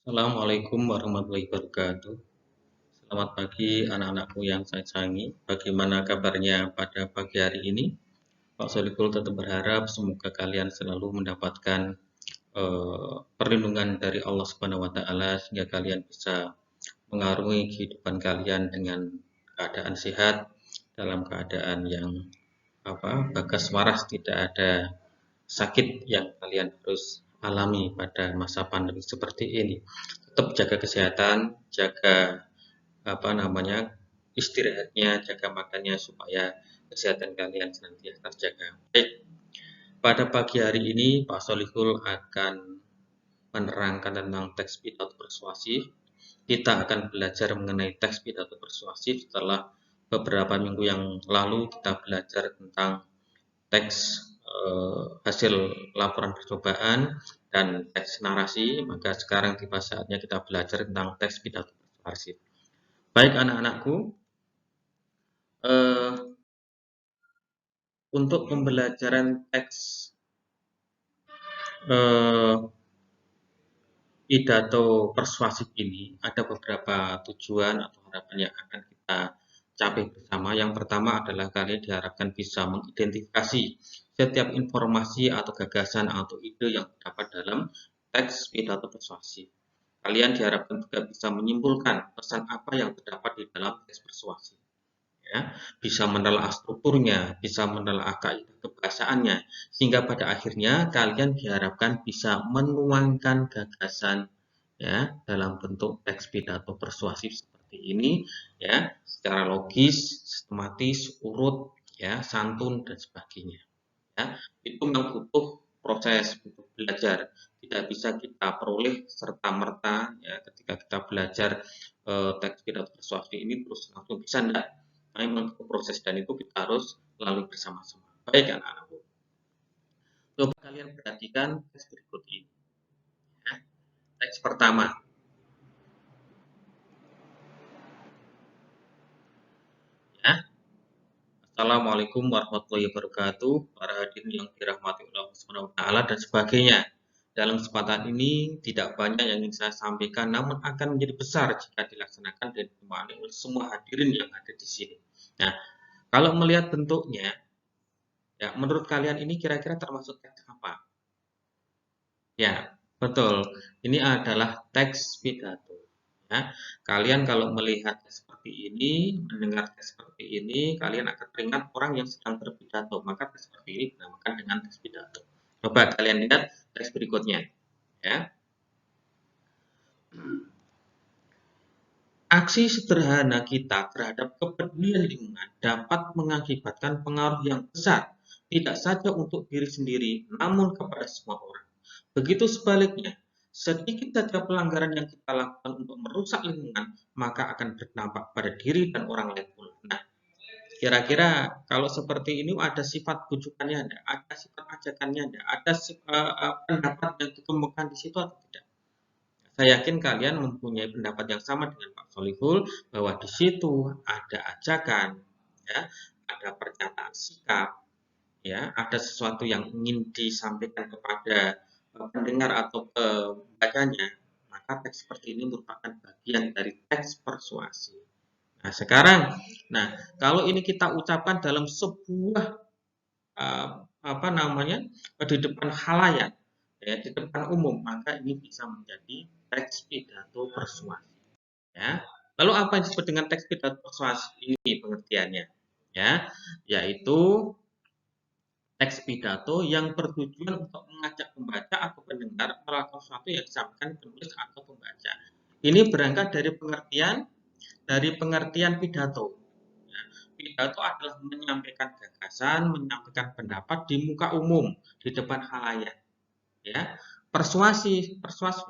Assalamualaikum warahmatullahi wabarakatuh. Selamat pagi anak-anakku yang saya sayangi. Bagaimana kabarnya pada pagi hari ini? Pak Solikul tetap berharap semoga kalian selalu mendapatkan perlindungan dari Allah Subhanahu wa taala sehingga kalian bisa mengarungi kehidupan kalian dengan keadaan sehat dalam keadaan yang bagas waras, tidak ada sakit yang kalian harus alami pada masa pandemi seperti ini. Tetap jaga kesehatan, jaga istirahatnya, jaga makannya supaya kesehatan kalian senantiasa terjaga. Baik, pada pagi hari ini Pak Solihul akan menerangkan tentang teks pidato persuasif. Kita akan belajar mengenai teks pidato persuasif setelah beberapa minggu yang lalu kita belajar tentang teks hasil laporan percobaan dan teks narasi, maka sekarang tiba saatnya kita belajar tentang teks pidato persuasif. Baik anak-anakku, untuk pembelajaran teks pidato persuasif ini ada beberapa tujuan atau harapan yang akan kita capai bersama. Yang pertama adalah kalian diharapkan bisa mengidentifikasi setiap informasi atau gagasan atau ide yang terdapat dalam teks pidato persuasif. Kalian diharapkan juga bisa menyimpulkan pesan apa yang terdapat di dalam teks persuasif. Ya, bisa menelaah strukturnya, bisa menelaah kaidah kebahasaannya, sehingga pada akhirnya kalian diharapkan bisa menuangkan gagasan ya dalam bentuk teks pidato persuasif seperti ini ya, secara logis, sistematis, urut, ya, santun dan sebagainya. Ya, itu memang butuh proses, butuh belajar. Tidak bisa kita peroleh serta merta ya ketika kita belajar teks pidato persuasif ini terus langsung bisa enggak. Memang proses dan itu kita harus lalui bersama-sama. Baik anak-anakku. Coba kalian perhatikan teks berikut ini. Ya. Teks pertama. Ya. Assalamualaikum warahmatullahi wabarakatuh. Para hadirin yang dirahmati Allah Subhanahu wa taala dan sebagainya. Dalam kesempatan ini tidak banyak yang ingin saya sampaikan, namun akan menjadi besar jika dilaksanakan dan dimaknai oleh semua hadirin yang ada di sini. Nah, kalau melihat bentuknya, ya menurut kalian ini kira-kira termasuk teks apa? Ya, betul. Ini adalah teks pidato. Ya, kalian kalau melihat seperti ini, mendengar seperti ini, kalian akan teringat orang yang sedang berpidato. Maka teks seperti ini dinamakan dengan teks pidato. Coba kalian lihat teks berikutnya. Ya. Aksi sederhana kita terhadap kepedulian lingkungan dapat mengakibatkan pengaruh yang besar, tidak saja untuk diri sendiri, namun kepada semua orang. Begitu sebaliknya, sedikit saja pelanggaran yang kita lakukan untuk merusak lingkungan, maka akan berdampak pada diri dan orang lain pula. Nah, kira-kira kalau seperti ini ada sifat bujukannya, ada sifat ajakannya, ada pendapat yang dikemukakan di situ atau tidak? Saya yakin kalian mempunyai pendapat yang sama dengan Pak Solihul bahwa di situ ada ajakan, ya, ada pernyataan sikap, ya, ada sesuatu yang ingin disampaikan kepada pendengar atau pembacanya, maka teks seperti ini merupakan bagian dari teks persuasi. Nah, sekarang, kalau ini kita ucapkan dalam sebuah uh, di depan khalayak, ya, di depan umum, maka ini bisa menjadi teks pidato persuasi. Ya. Lalu apa yang disebut dengan teks pidato persuasi ini pengertiannya? Ya, yaitu teks pidato yang bertujuan untuk mengajak pembaca atau pendengar melakukan sesuatu yang disampaikan penulis atau pembaca. Ini berangkat dari pengertian pidato. Pidato adalah menyampaikan gagasan, menyampaikan pendapat di muka umum, di depan khalayak. Ya, persuasif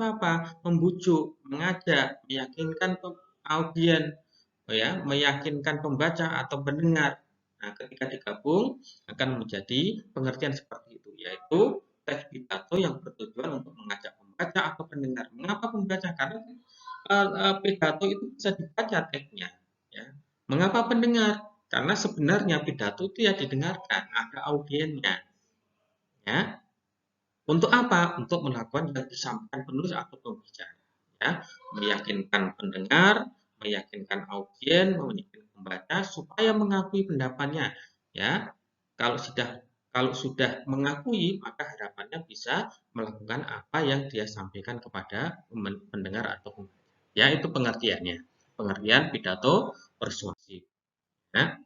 apa? Membujuk, mengajak, meyakinkan audien, ya, meyakinkan pembaca atau pendengar. Nah, ketika digabung akan menjadi pengertian seperti itu, yaitu teks pidato yang bertujuan untuk mengajak pembaca atau pendengar. Mengapa pembaca? Karena pidato itu bisa dibaca teksnya. Ya. Mengapa pendengar? Karena sebenarnya pidato itu ya didengarkan, ada audiennya. Ya. Untuk apa? Untuk melakukan yang disampaikan penulis atau pembicara. ya, meyakinkan pendengar, meyakinkan audiens, meyakinkan pembaca supaya mengakui pendapatnya, ya. Kalau sudah mengakui, maka harapannya bisa melakukan apa yang dia sampaikan kepada pendengar atau pembaca. Ya, itu pengertiannya. Pengertian pidato persuasif. Ya.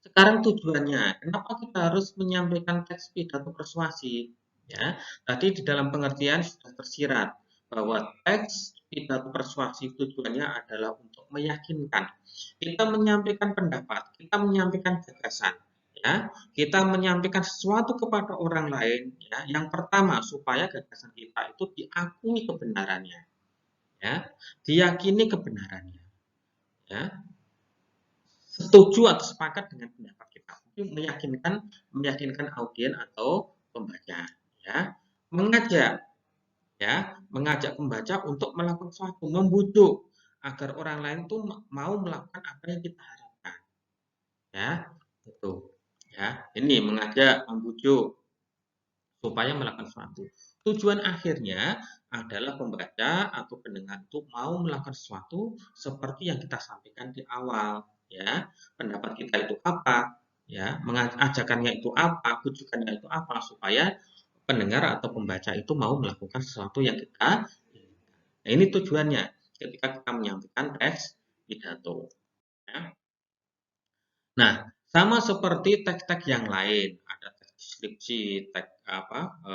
Sekarang tujuannya, kenapa kita harus menyampaikan teks pidato persuasif? Ya, tadi di dalam pengertian sudah tersirat bahwa teks pidato persuasif tujuannya adalah untuk meyakinkan. Kita menyampaikan pendapat, kita menyampaikan gagasan, ya, kita menyampaikan sesuatu kepada orang lain, ya. Yang pertama supaya gagasan kita itu diakui kebenarannya, ya, diyakini kebenarannya, ya, setuju atau sepakat dengan pendapat kita. Meyakinkan audiens atau pembaca, ya. Mengajak pembaca untuk melakukan sesuatu, membujuk agar orang lain tuh mau melakukan apa yang kita harapkan, ya. Itu, ya. Ini mengajak, membujuk supaya melakukan sesuatu. Tujuan akhirnya adalah pembaca atau pendengar itu mau melakukan sesuatu seperti yang kita sampaikan di awal, ya. Pendapat kita itu apa, ya, ajakannya itu apa, bujukannya itu apa, supaya pendengar atau pembaca itu mau melakukan sesuatu yang kita inginkan. Nah, ini tujuannya ketika kita menyampaikan teks pidato, ya. Nah, sama seperti teks-teks yang lain, ada teks deskripsi, teks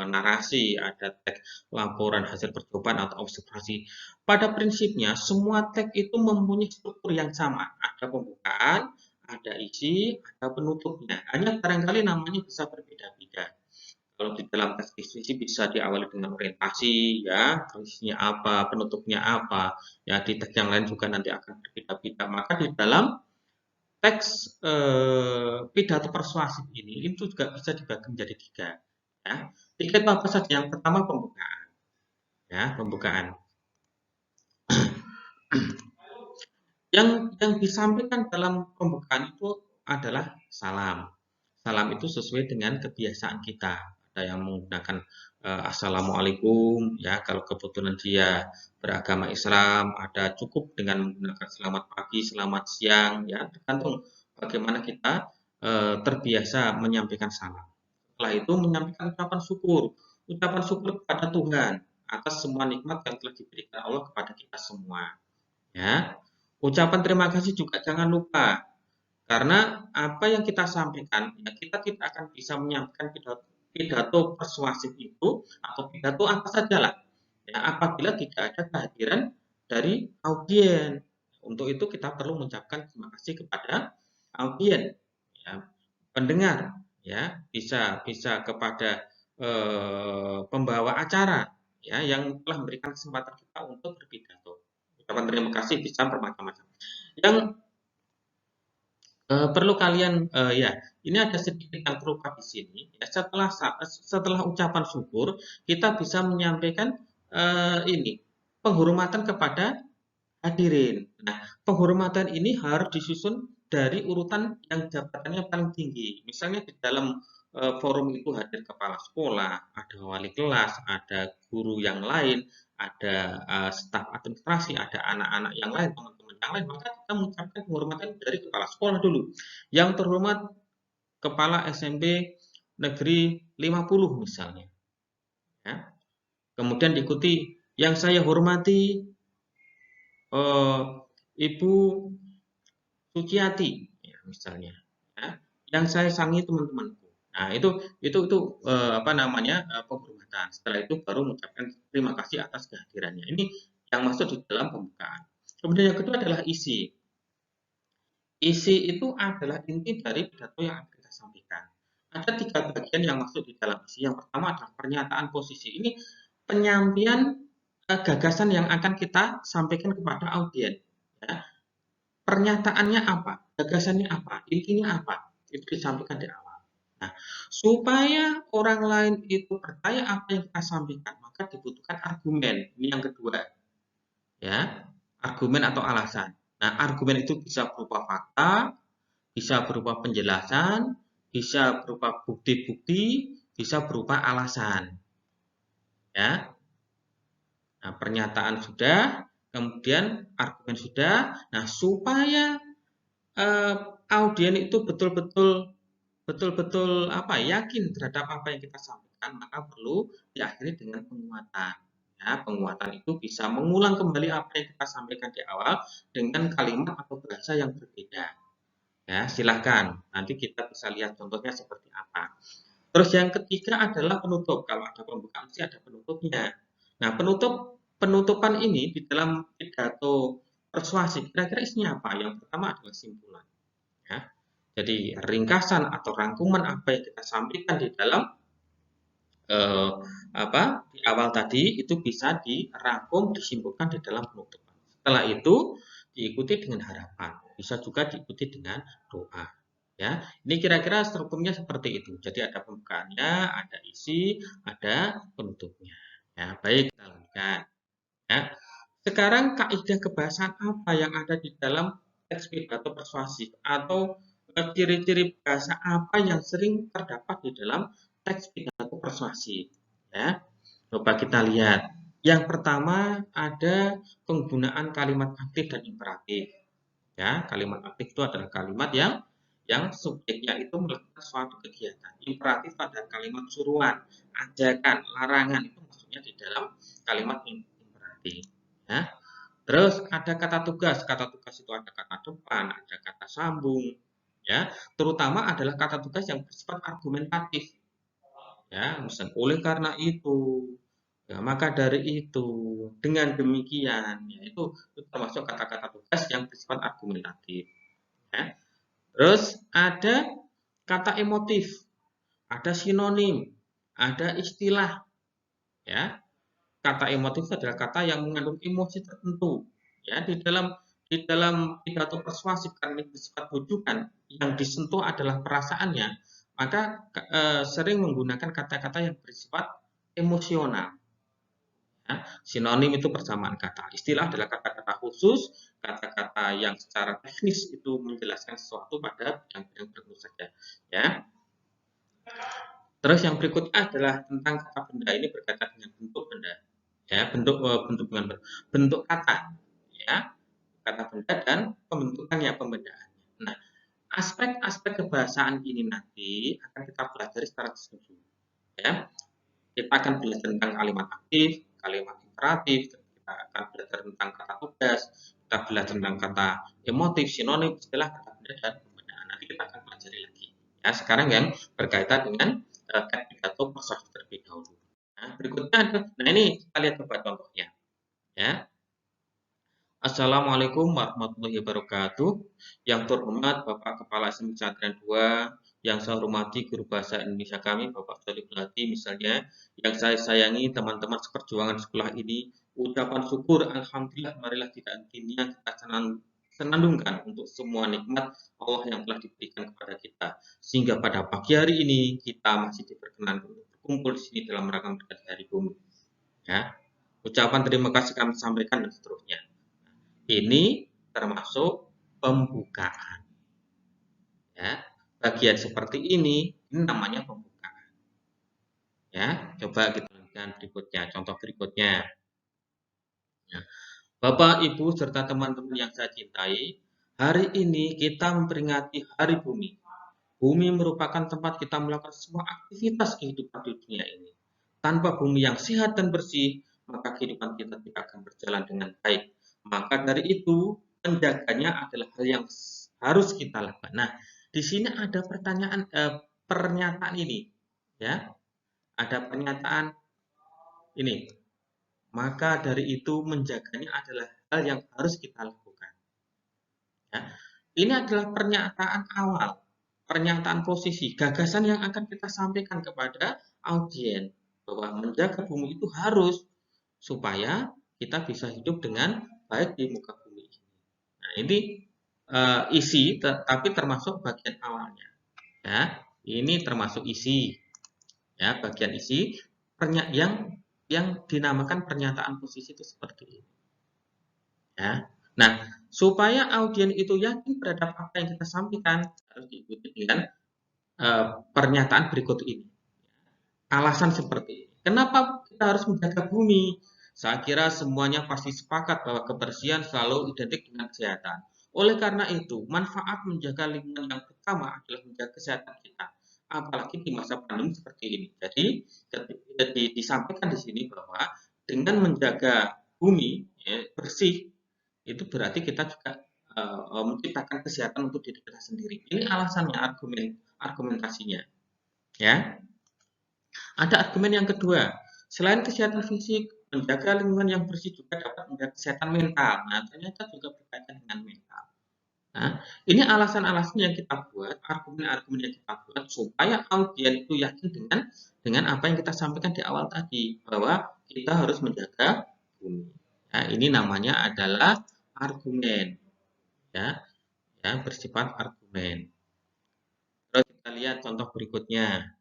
narasi, ada teks laporan hasil percobaan atau observasi. Pada prinsipnya, semua teks itu mempunyai struktur yang sama. Ada pembukaan, ada isi, ada penutupnya. Hanya barangkali namanya bisa berbeda-beda. Kalau di dalam teks deskripsi bisa diawali dengan orientasi, ya, isinya apa, penutupnya apa. Ya, di teks yang lain juga nanti akan berbeda-beda. Maka di dalam teks pidato persuasif ini itu juga bisa dibagi menjadi tiga. Ya. Tiga itu apa saja? Yang pertama pembukaan. Ya, pembukaan. Yang disampaikan dalam pembukaan itu adalah salam. Salam itu sesuai dengan kebiasaan kita. Ada yang menggunakan assalamualaikum, ya, kalau kebetulan dia beragama Islam, ada cukup dengan menggunakan selamat pagi, selamat siang, ya, tergantung bagaimana kita terbiasa menyampaikan salam. Setelah itu menyampaikan ucapan syukur kepada Tuhan atas semua nikmat yang telah diberikan Allah kepada kita semua, ya. Ucapan terima kasih juga jangan lupa. Karena apa yang kita sampaikan, ya, kita tidak akan bisa menyampaikan pidato persuasif itu atau pidato apa saja lah, ya, apabila tidak ada kehadiran dari audiens. Untuk itu kita perlu mengucapkan terima kasih kepada audiens, ya, pendengar, ya, bisa kepada pembawa acara, ya, yang telah memberikan kesempatan kita untuk berpidato. Ucapan terima kasih bisa bermacam-macam. Yang perlu kalian ya, ini ada sedikit yang terungkap di sini. Ya, setelah ucapan syukur, kita bisa menyampaikan ini penghormatan kepada hadirin. Nah, penghormatan ini harus disusun dari urutan yang jabatannya paling tinggi. Misalnya di dalam forum itu hadir kepala sekolah, ada wali kelas, ada guru yang lain, ada staf administrasi, ada anak-anak yang lain, teman-teman yang lain, maka kita mengucapkan penghormatan dari kepala sekolah dulu. Yang terhormat Kepala SMP Negeri 50 misalnya. Ya. Kemudian diikuti yang saya hormati Ibu Suciati, ya, misalnya, ya, yang saya sangi teman-temanku. Nah, itu apa namanya penghormatan. Setelah itu baru mengucapkan terima kasih atas kehadirannya. Ini yang masuk di dalam pembukaan. Kemudian yang kedua adalah isi. Isi itu adalah inti dari pidato yang akan kita sampaikan. Ada 3 bagian yang masuk di dalam isi. Yang pertama adalah pernyataan posisi. Ini penyampaian gagasan yang akan kita sampaikan kepada audiens. Ya. Pernyataannya apa? Gagasannya apa? Intinya apa? Itu disampaikan di awal. Nah, supaya orang lain itu percaya apa yang kita sampaikan, maka dibutuhkan argumen. Ini yang kedua. Ya, argumen atau alasan. Nah, argumen itu bisa berupa fakta, bisa berupa penjelasan, bisa berupa bukti-bukti, bisa berupa alasan. Ya. Nah, pernyataan sudah, kemudian argumen sudah. Nah, supaya audien itu betul-betul yakin terhadap apa yang kita sampaikan, maka perlu diakhiri dengan penguatan. Ya, penguatan itu bisa mengulang kembali apa yang kita sampaikan di awal dengan kalimat atau bahasa yang berbeda. Ya, silahkan. Nanti kita bisa lihat contohnya seperti apa. Terus yang ketiga adalah penutup. Kalau ada pembukaan sih ada penutupnya. Nah, penutupan ini di dalam pidato persuasi kira-kira isinya apa? Yang pertama adalah simpulan. Ya. Jadi ringkasan atau rangkuman apa yang kita sampaikan di dalam eh, di awal tadi itu bisa dirangkum, disimpulkan di dalam penutupan. Setelah itu diikuti dengan harapan, bisa juga diikuti dengan doa. Ya, ini kira-kira strukturnya seperti itu. Jadi ada pembukaannya, ada isi, ada penutupnya. Ya, baik kita lanjutkan. Ya. Sekarang kaidah kebahasaan apa yang ada di dalam teks pidato persuasif atau ciri-ciri bahasa apa yang sering terdapat di dalam teks pidato persuasif? Ya, coba kita lihat. Yang pertama ada penggunaan kalimat aktif dan imperatif. Ya, kalimat aktif itu adalah kalimat yang subjeknya itu melakukan suatu kegiatan. Imperatif adalah kalimat suruhan, ajakan, larangan itu maksudnya di dalam kalimat imperatif. Ya. Terus ada kata tugas. Kata tugas itu ada kata depan, ada kata sambung. Ya, terutama adalah kata tugas yang bersifat argumentatif. Ya, misalnya oleh karena itu, ya, maka dari itu, dengan demikian, ya, itu termasuk kata-kata tugas yang bersifat argumentatif. Ya. Terus ada kata emotif, ada sinonim, ada istilah. Ya, kata emotif adalah kata yang mengandung emosi tertentu. Ya, di dalam pidato persuasif karena bersifat bujukan, yang disentuh adalah perasaannya, maka sering menggunakan kata-kata yang bersifat emosional. Ya, sinonim itu persamaan kata. Istilah adalah kata-kata khusus, kata-kata yang secara teknis itu menjelaskan sesuatu pada bidang-bidang tertentu saja. Ya. Terus yang berikutnya adalah tentang kata benda. Ini berkaitan dengan bentuk benda. Ya, bentuk kata. Ya, kata benda dan pembentukannya, pembendaannya. Nah, aspek-aspek kebahasaan ini nanti akan kita pelajari secara tersusun. Ya, kita akan belajar tentang kalimat aktif, kalimat imperatif, kita akan belajar tentang kata tugas, kita belajar tentang kata emotif, sinonim, istilah, kata benda dan pembedaan. Nanti kita akan pelajari lagi. Ya, sekarang yang berkaitan dengan pidato persuasif terlebih dahulu. Nah, berikutnya ada, nah ini kita lihat coba contohnya. Ya. Assalamualaikum warahmatullahi wabarakatuh. Yang terhormat Bapak Kepala SMK Pesantren 2, yang saya hormati guru bahasa Indonesia kami, Bapak Solih Belati misalnya, yang saya sayangi teman-teman seperjuangan sekolah ini, ucapan syukur Alhamdulillah marilah kita dunia kita senandungkan untuk semua nikmat Allah yang telah diberikan kepada kita. Sehingga pada pagi hari ini kita masih diperkenan untuk berkumpul di sini dalam rangka memperingati Hari Bumi. Ya. Ucapan terima kasih kami sampaikan dan seterusnya. Ini termasuk pembukaan. Ya, bagian seperti ini namanya pembukaan. Ya, coba kita lihat berikutnya, contoh berikutnya. Ya. Bapak, Ibu, serta teman-teman yang saya cintai, hari ini kita memperingati Hari Bumi. Bumi merupakan tempat kita melakukan semua aktivitas kehidupan di dunia ini. Tanpa bumi yang sehat dan bersih, maka kehidupan kita tidak akan berjalan dengan baik. Maka dari itu, menjaganya adalah hal yang harus kita lakukan. Nah, di sini ada pernyataan ini, ya, ada pernyataan ini. Maka dari itu, menjaganya adalah hal yang harus kita lakukan. Ya. Ini adalah pernyataan awal, pernyataan posisi, gagasan yang akan kita sampaikan kepada audiens bahwa menjaga bumi itu harus supaya kita bisa hidup dengan baik di muka bumi ini. Nah, ini isi, tapi termasuk bagian awalnya. Ya, ini termasuk isi. Ya, bagian isi yang dinamakan pernyataan posisi itu seperti ini. Ya. Nah, supaya audiens itu yakin terhadap apa yang kita sampaikan harus diikuti dengan pernyataan berikut ini. Alasan seperti ini. Kenapa kita harus menjaga bumi? Saya kira semuanya pasti sepakat bahwa kebersihan selalu identik dengan kesehatan. Oleh karena itu, manfaat menjaga lingkungan yang pertama adalah menjaga kesehatan kita. Apalagi di masa pandemi seperti ini. Jadi, disampaikan di sini bahwa dengan menjaga bumi ya, bersih, itu berarti kita juga menciptakan kesehatan untuk diri kita sendiri. Ini alasannya, argumentasinya. Ya, ada argumen yang kedua. Selain kesehatan fisik, menjaga lingkungan yang bersih juga dapat menjaga kesehatan mental. Nah, ternyata juga berkaitan dengan mental. Nah, ini alasan-alasan yang kita buat, argumen-argumen yang kita buat supaya audiens itu yakin dengan apa yang kita sampaikan di awal tadi bahwa kita harus menjaga bumi. Nah, ini namanya adalah argumen, ya, ya bersifat argumen. Terus kita lihat contoh berikutnya.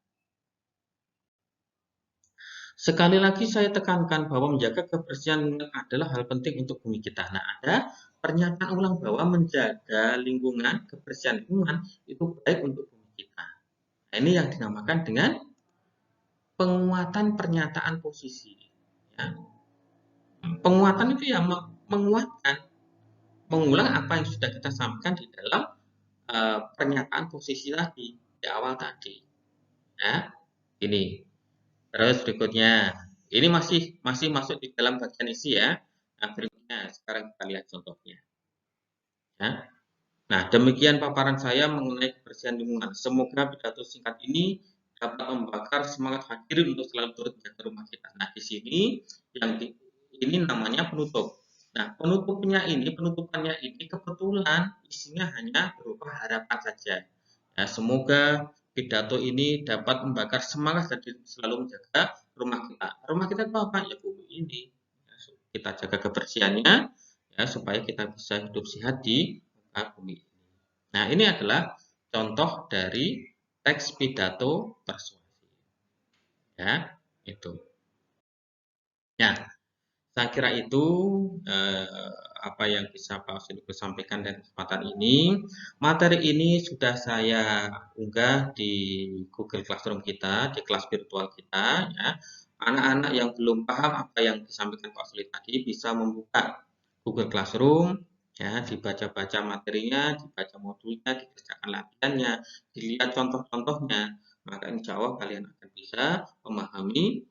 Sekali lagi saya tekankan bahwa menjaga kebersihan lingkungan adalah hal penting untuk bumi kita. Nah, ada pernyataan ulang bahwa menjaga lingkungan, kebersihan lingkungan itu baik untuk bumi kita. Nah, ini yang dinamakan dengan penguatan pernyataan posisi. Ya. Penguatan itu ya menguatkan, mengulang apa yang sudah kita sampaikan di dalam pernyataan posisi tadi, di awal tadi. Ya, ini. Terus berikutnya, ini masih masuk di dalam bagian isi ya. Nah, berikutnya sekarang kita lihat contohnya. Ya. Nah, demikian paparan saya mengenai kebersihan lingkungan. Semoga pidato singkat ini dapat membakar semangat hadirin untuk selalu turut menjaga rumah kita. Nah, di sini ini namanya penutup. Nah, penutupannya ini kebetulan isinya hanya berupa harapan saja. Ya, semoga pidato ini dapat membakar semangat hadirin selalu menjaga rumah kita. Rumah kita itu apa? Ya bumi ini. Ya, kita jaga kebersihannya ya supaya kita bisa hidup sehat di muka bumi ini. Nah, ini adalah contoh dari teks pidato persuasi. Ya, itu. Ya, saya kira itu apa yang bisa Pak Sudiko sampaikan dari kesempatan ini. Materi ini sudah saya unggah di Google Classroom kita, di kelas virtual kita. Ya. Anak-anak yang belum paham apa yang disampaikan Pak Suli tadi bisa membuka Google Classroom, ya, dibaca-baca materinya, dibaca modulnya, dikerjakan latihannya, dilihat contoh-contohnya. Maka insya Allah kalian akan bisa memahami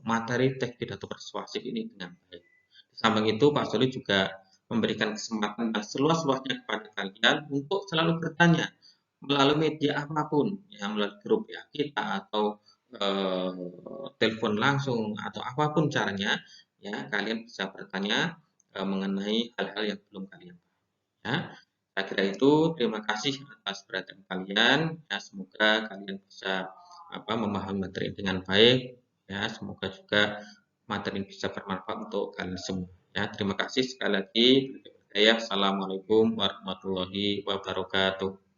materi teks pidato persuasif ini dengan baik. Di samping itu, Pak Soli juga memberikan kesempatan yang seluas-luasnya kepada kalian untuk selalu bertanya melalui media apapun, ya melalui grup ya kita atau telepon langsung atau apapun caranya, ya kalian bisa bertanya mengenai hal-hal yang belum kalian paham. Ya, saya kira itu. Terima kasih atas perhatian kalian. Ya, semoga kalian bisa memahami materi dengan baik. Ya, semoga juga materi ini bisa bermanfaat untuk kalian semua. Ya, terima kasih sekali lagi. Assalamualaikum warahmatullahi wabarakatuh.